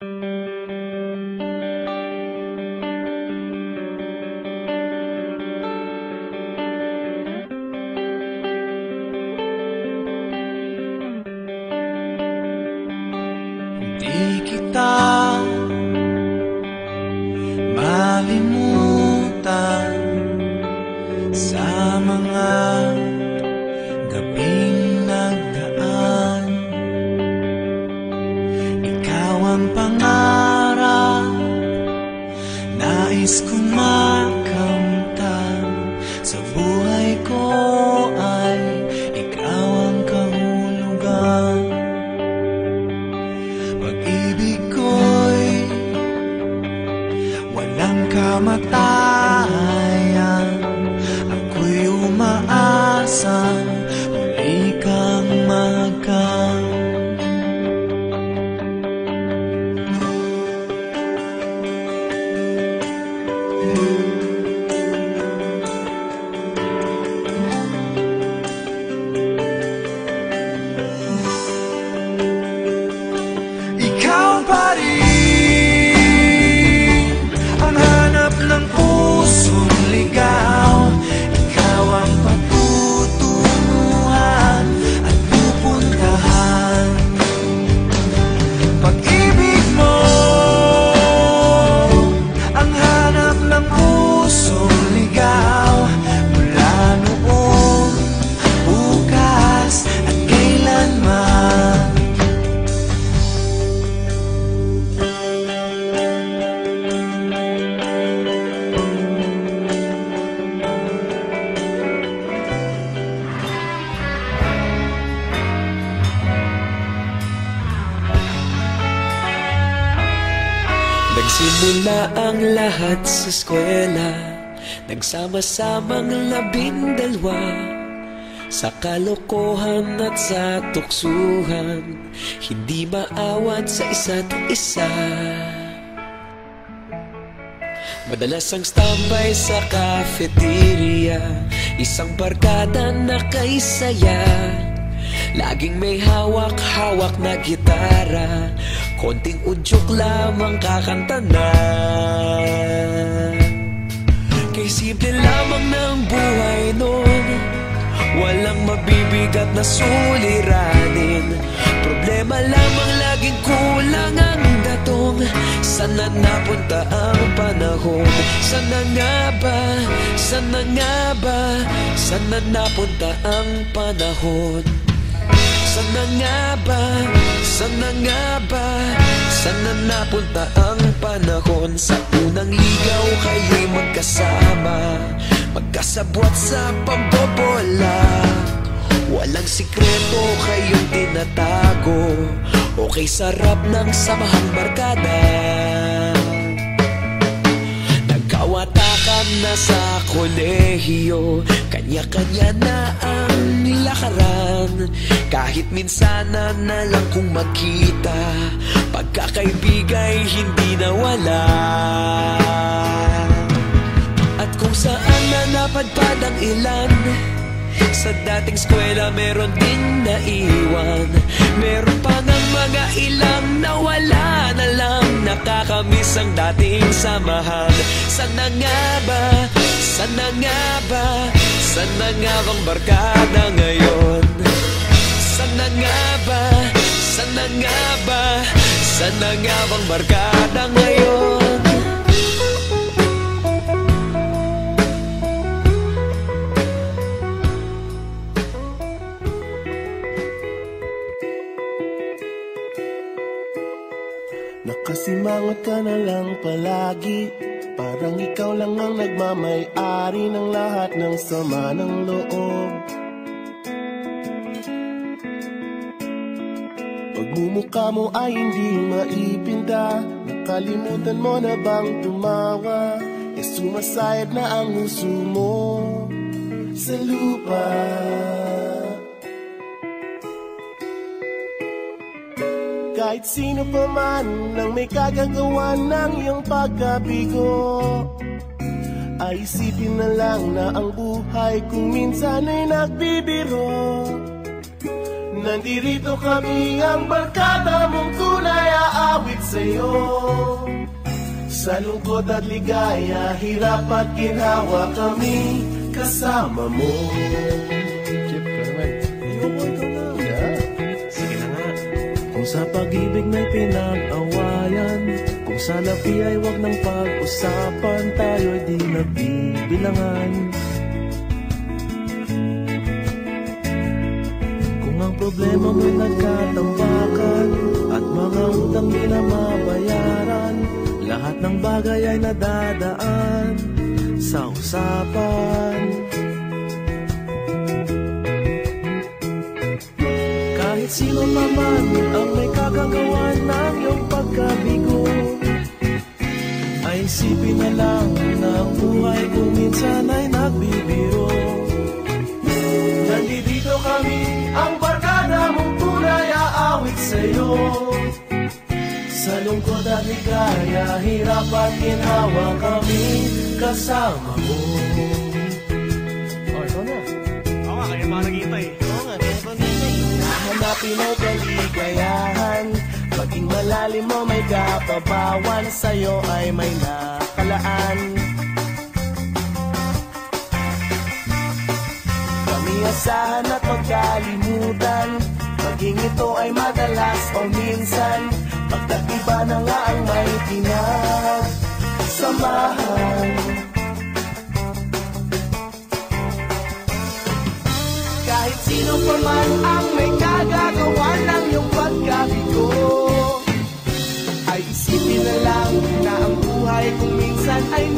Di kita malimutan sa mga gabing nagdaan. Ikaw ang pangarap, nais kong makamtan. Sa buhay ko ay ikaw ang kahulugan. Pag-ibig ko'y walang kamatayan. Ako'y umaasang muli kang magkang. Ikaw pa rin ang hanap ng pusong ligaw. Ikaw ang patutunguhan at pupuntahan. Pag-ibig mo ang hanap ng pusong ligaw. Mula noon, bukas at kailanman. Nagsimula ang lahat sa eskwela, nagsama-samang 12 sa kalokohan at sa tuksuhan, hindi maawat sa isa't isa. Madalas ang standby sa cafeteria, isang barkada na kay saya. Laging may hawak-hawak na gitara, konting udyok lamang kakanta na. Kay simple lamang ng buhay nun, walang mabibigat na suliranin. Problema lamang laging kulang ang datong. Sana napunta ang panahon? Sana nga ba? Sana nga ba? Sana napunta ang panahon? Sana nga ba? Sana nga ba? Sana napunta ang panahon? Sa unang ligaw kayo'y magkasama, magkasabwat sa pambobola. Walang sikreto kayong tinatago, okay sarap ng samahang barkada. Nagkawatakan na sa kolehiyo, kanya-kanya na ang nilakaran. Kahit minsanan na lang kung magkita, pagkakaibigay hindi nawala. At kung saan na napadpad ang ilan, sa dating eskwela meron din naiwan. Meron pa ngang mga ilang nawala na lang, nakakamiss ang dating samahan. Sana nga ba? Sana nga ba? Sana nga bang barkada ngayon? Sana nga ba? Sana nga ba? Sana nga bang barkada ngayon? Nakasimangot ka na lang palagi, parang ikaw lang ang nagmamay-ari ng lahat ng sama ng loob. Pagmumukha mo ay hindi maipinta, nakalimutan mo na bang tumawa? E sumasayad na ang huso mo sa lupa. Kahit sino pa man nang may kagagawa ng iyong pagkabigo, ay isipin na lang na ang buhay kung minsan ay nagbibiro. Nandirito kami ang barkada mong tunay aawit sa'yo. Sa lungkot at ligaya, hirap at ginhawa kami kasama mo. Chip ka naman. Ayoko, ikaw na. Yeah. Sige na nga. Kung sa pag-ibig may pinag-awayan, kung sa labi ay wag ng pag-usapan, tayo'y di nagbibilangan. Kung ang problema mo'y nagkatambakan at mga utang di na mabayaran, lahat ng bagay ay nadadaan sa usapan. Kahit sino pa man ang may kagagawa ng iyong pagkabigo, ay isipin na lang na ang buhay kung minsan ay nagbibiro. Nandito kami, ang barkada mong tunay aawit sa'yo. Sa lungkot at ligaya, hirap at ginhawa kami kasama mo. Oh, ikaw na. Oo nga, kaya pa nakita eh. Oo nga, kaya pa nakita eh. Hanapin ang kaligayahan, maging malalim mo may kapabawan, sa'yo ay may nakalaan. Kami asahan at magkalimutan, maging ito ay madalas o minsan, pagkatiba na nga ang may pinagsamahan. Kahit sino pa man ang may kagagawa ng iyong pagkabigo, ay isipin na lang na ang buhay kung minsan ay